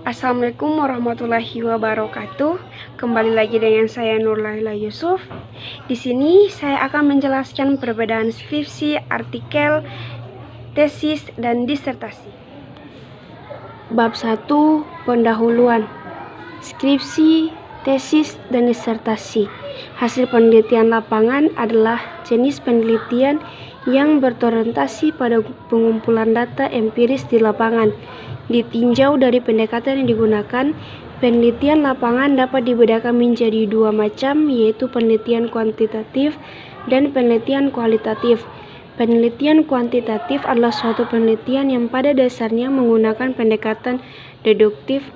Assalamualaikum warahmatullahi wabarakatuh. Kembali lagi dengan saya Nurlaila Yusuf. Di sini saya akan menjelaskan perbedaan skripsi, artikel, tesis, dan disertasi. Bab 1. Pendahuluan. Skripsi, tesis, dan disertasi. Hasil penelitian lapangan adalah jenis penelitian yang berorientasi pada pengumpulan data empiris di lapangan. Ditinjau dari pendekatan yang digunakan, penelitian lapangan dapat dibedakan menjadi dua macam, yaitu penelitian kuantitatif dan penelitian kualitatif. Penelitian kuantitatif adalah suatu penelitian yang pada dasarnya menggunakan pendekatan deduktif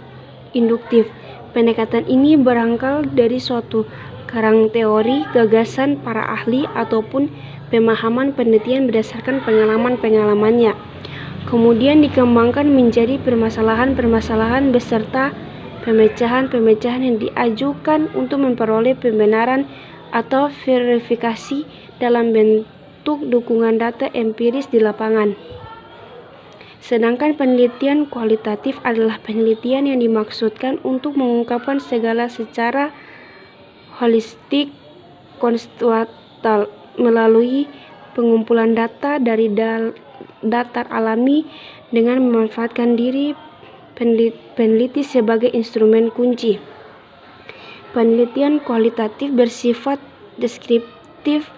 induktif. Pendekatan ini berangkal dari suatu karang teori, gagasan para ahli, ataupun pemahaman penelitian berdasarkan pengalaman-pengalamannya. Kemudian dikembangkan menjadi permasalahan-permasalahan beserta pemecahan-pemecahan yang diajukan untuk memperoleh pembenaran atau verifikasi dalam bentuk dukungan data empiris di lapangan. Sedangkan penelitian kualitatif adalah penelitian yang dimaksudkan untuk mengungkapkan segala secara holistik kontekstual melalui pengumpulan data dari datar alami dengan memanfaatkan diri peneliti sebagai instrumen kunci. Penelitian kualitatif bersifat deskriptif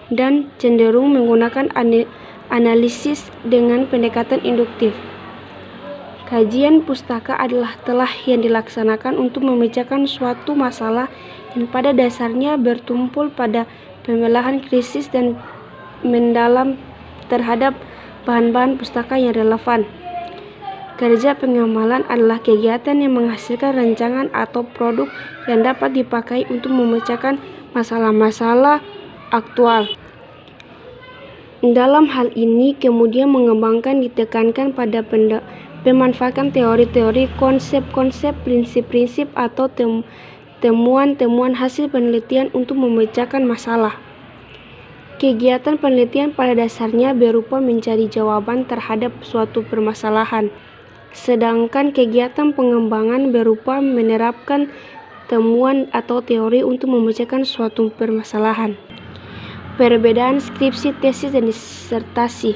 dan cenderung menggunakan analisis dengan pendekatan induktif. Kajian pustaka adalah telah yang dilaksanakan untuk memecahkan suatu masalah yang pada dasarnya bertumpul pada pembelahan krisis dan mendalam terhadap bahan-bahan pustaka yang relevan. Kerja pengamalan adalah kegiatan yang menghasilkan rancangan atau produk yang dapat dipakai untuk memecahkan masalah-masalah aktual. Dalam hal ini kemudian mengembangkan ditekankan pada pemanfaatan teori-teori, konsep-konsep, prinsip-prinsip atau temuan-temuan hasil penelitian untuk memecahkan masalah. Kegiatan penelitian pada dasarnya berupa mencari jawaban terhadap suatu permasalahan, sedangkan kegiatan pengembangan berupa menerapkan temuan atau teori untuk memecahkan suatu permasalahan. Perbedaan skripsi, tesis, dan disertasi.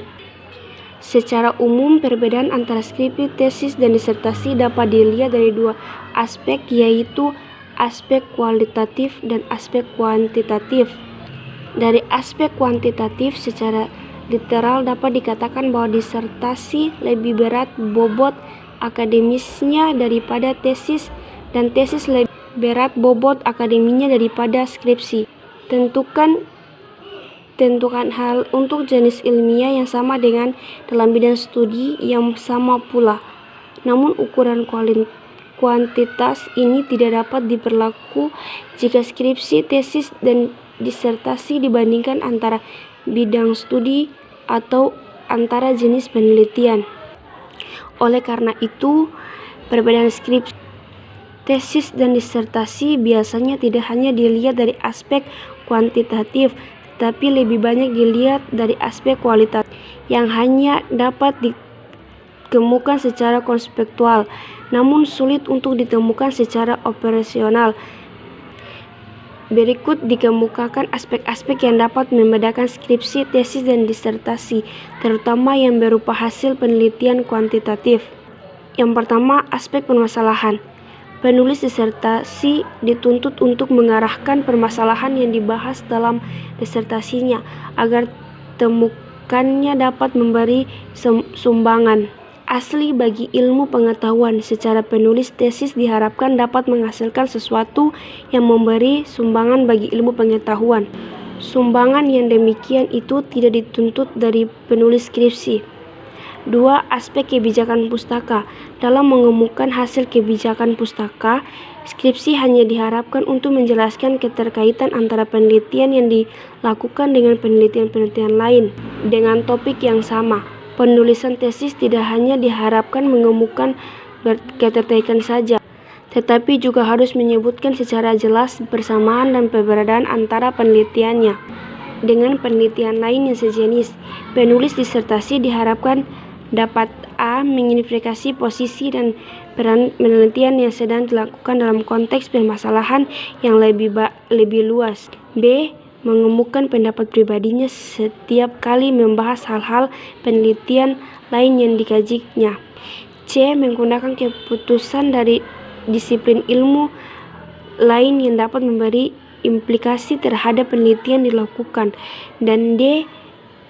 Secara umum, perbedaan antara skripsi, tesis, dan disertasi dapat dilihat dari dua aspek, yaitu aspek kualitatif dan aspek kuantitatif. Dari aspek kuantitatif, secara literal dapat dikatakan bahwa disertasi lebih berat bobot akademisnya daripada tesis, dan tesis lebih berat bobot akademinya daripada skripsi. Tentukan hal untuk jenis ilmiah yang sama dengan dalam bidang studi yang sama pula. Namun ukuran kuantitas ini tidak dapat diberlaku jika skripsi, tesis, dan disertasi dibandingkan antara bidang studi atau antara jenis penelitian. Oleh karena itu, perbedaan skripsi, tesis, dan disertasi biasanya tidak hanya dilihat dari aspek kuantitatif, tetapi lebih banyak dilihat dari aspek kualitatif yang hanya dapat ditemukan secara konseptual, namun sulit untuk ditemukan secara operasional. Berikut dikemukakan aspek-aspek yang dapat membedakan skripsi, tesis, dan disertasi, terutama yang berupa hasil penelitian kuantitatif. Yang pertama, aspek permasalahan. Penulis disertasi dituntut untuk mengarahkan permasalahan yang dibahas dalam disertasinya agar temukannya dapat memberi sumbangan asli bagi ilmu pengetahuan. Secara penulis tesis diharapkan dapat menghasilkan sesuatu yang memberi sumbangan bagi ilmu pengetahuan. Sumbangan yang demikian itu tidak dituntut dari penulis skripsi. 2. Aspek kebijakan pustaka. Dalam mengemukakan hasil kebijakan pustaka, skripsi hanya diharapkan untuk menjelaskan keterkaitan antara penelitian yang dilakukan dengan penelitian-penelitian lain dengan topik yang sama. Penulisan tesis tidak hanya diharapkan mengemukakan keterkaitan saja, tetapi juga harus menyebutkan secara jelas persamaan dan perbedaan antara penelitiannya dengan penelitian lain yang sejenis. Penulis disertasi diharapkan Dapat A. Mengidentifikasi posisi dan peran penelitian yang sedang dilakukan dalam konteks permasalahan yang lebih luas. B. Mengemukakan pendapat pribadinya setiap kali membahas hal-hal penelitian lain yang dikajinya. C. Menggunakan keputusan dari disiplin ilmu lain yang dapat memberi implikasi terhadap penelitian dilakukan. Dan D.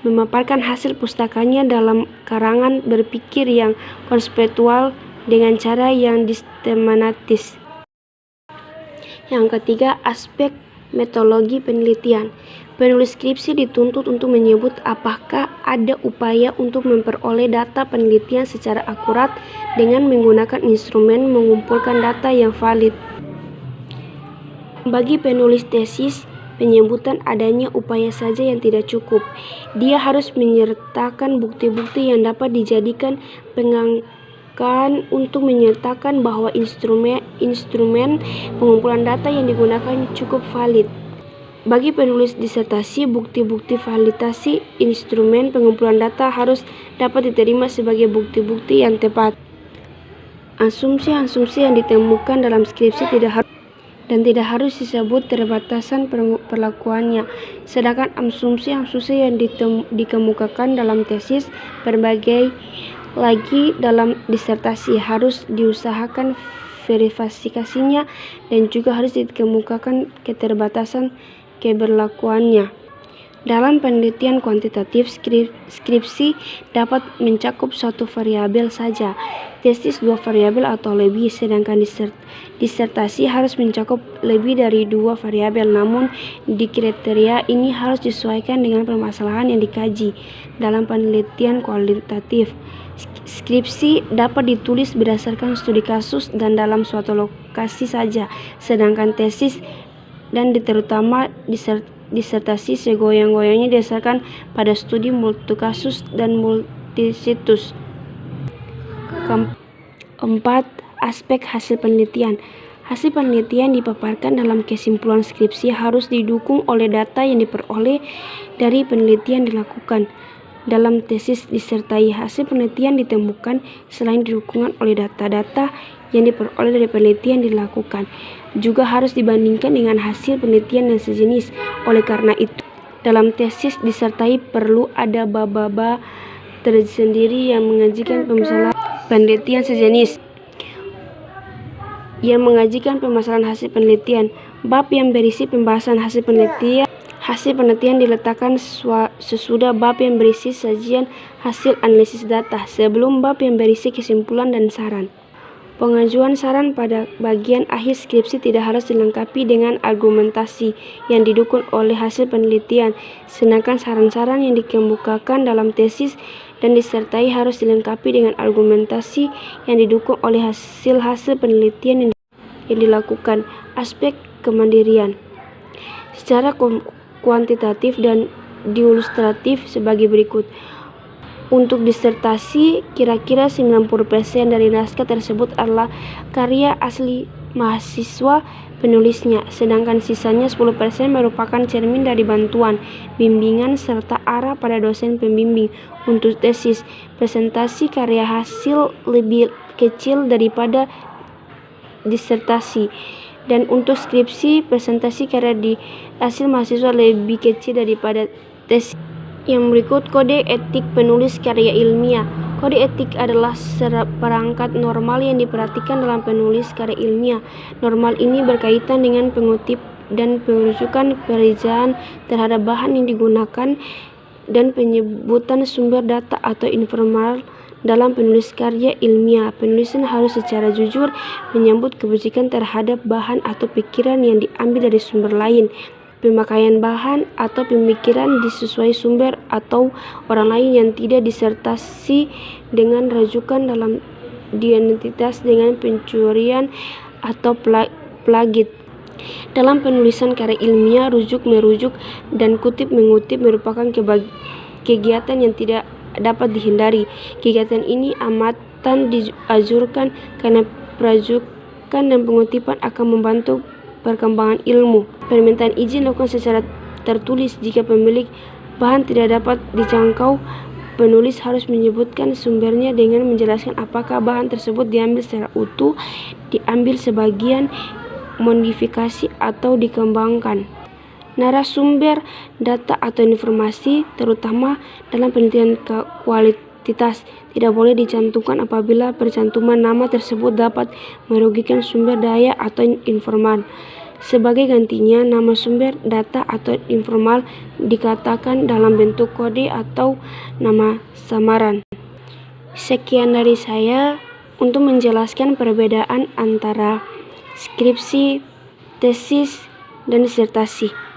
Memaparkan hasil pustakanya dalam karangan berpikir yang konseptual dengan cara yang sistematis. Yang ketiga, aspek metodologi penelitian. Penulis skripsi dituntut untuk menyebut apakah ada upaya untuk memperoleh data penelitian secara akurat dengan menggunakan instrumen mengumpulkan data yang valid. Bagi penulis tesis, penyebutan adanya upaya saja yang tidak cukup. Dia harus menyertakan bukti-bukti yang dapat dijadikan pengangkat untuk menyatakan bahwa instrumen pengumpulan data yang digunakan cukup valid. Bagi penulis disertasi, bukti-bukti validasi instrumen pengumpulan data harus dapat diterima sebagai bukti-bukti yang tepat. Asumsi-asumsi yang ditemukan dalam skripsi tidak harus disebut terbatasan perlakuannya, sedangkan asumsi-asumsi yang dikemukakan dalam tesis berbagai lagi dalam disertasi harus diusahakan verifikasinya dan juga harus dikemukakan keterbatasan keberlakuannya. Dalam penelitian kuantitatif, skripsi dapat mencakup satu variabel saja, tesis 2 variabel atau lebih, sedangkan disertasi harus mencakup lebih dari 2 variabel. Namun, di kriteria ini harus disesuaikan dengan permasalahan yang dikaji. Dalam penelitian kualitatif, skripsi dapat ditulis berdasarkan studi kasus dan dalam suatu lokasi saja, sedangkan tesis dan terutama disertasi segoyang-goyangnya didasarkan pada studi multikasus dan multisitus. Keempat, aspek hasil penelitian. Hasil penelitian dipaparkan dalam kesimpulan skripsi harus didukung oleh data yang diperoleh dari penelitian dilakukan. Dalam tesis disertai hasil penelitian ditemukan selain didukungan oleh data-data yang diperoleh dari penelitian dilakukan, juga harus dibandingkan dengan hasil penelitian yang sejenis. Oleh karena itu, dalam tesis disertai perlu ada bab-bab tersendiri yang mengajikan permasalahan penelitian sejenis, yang mengajikan permasalahan hasil penelitian. Bab yang berisi pembahasan hasil penelitian diletakkan sesudah bab yang berisi sajian hasil analisis data, sebelum bab yang berisi kesimpulan dan saran. Pengajuan saran pada bagian akhir skripsi tidak harus dilengkapi dengan argumentasi yang didukung oleh hasil penelitian, sedangkan saran-saran yang dikemukakan dalam tesis dan disertai harus dilengkapi dengan argumentasi yang didukung oleh hasil-hasil penelitian yang dilakukan. Aspek kemandirian secara kuantitatif dan ilustratif sebagai berikut. Untuk disertasi, kira-kira 90% dari naskah tersebut adalah karya asli mahasiswa penulisnya, sedangkan sisanya 10% merupakan cermin dari bantuan, bimbingan, serta arah pada dosen pembimbing. Untuk tesis, presentasi karya hasil lebih kecil daripada disertasi, dan untuk skripsi, presentasi karya di hasil mahasiswa lebih kecil daripada tesis. Yang berikut kode etik penulis karya ilmiah. Kode etik adalah perangkat normal yang diperhatikan dalam penulis karya ilmiah. Normal ini berkaitan dengan pengutip dan perujukan perizinan terhadap bahan yang digunakan dan penyebutan sumber data atau informal dalam penulis karya ilmiah. Penulisan harus secara jujur menyambut kebajikan terhadap bahan atau pikiran yang diambil dari sumber lain. Pemakaian bahan atau pemikiran disesuai sumber atau orang lain yang tidak disertasi dengan rujukan dalam identitas dengan pencurian atau plagit. Dalam penulisan karya ilmiah, rujuk merujuk dan kutip mengutip merupakan kegiatan yang tidak dapat dihindari. Kegiatan ini amatan dianjurkan karena perujukan dan pengutipan akan membantu perkembangan ilmu. Permintaan izin dilakukan secara tertulis jika pemilik bahan tidak dapat dijangkau penulis harus menyebutkan sumbernya dengan menjelaskan apakah bahan tersebut diambil secara utuh, diambil sebagian, modifikasi, atau dikembangkan. Narasumber data atau informasi, terutama dalam penelitian kualitatif, tidak boleh dicantumkan apabila percantuman nama tersebut dapat merugikan sumber daya atau informan. Sebagai gantinya, nama sumber data atau informal dikatakan dalam bentuk kode atau nama samaran. Sekian dari saya untuk menjelaskan perbedaan antara skripsi, tesis, dan disertasi.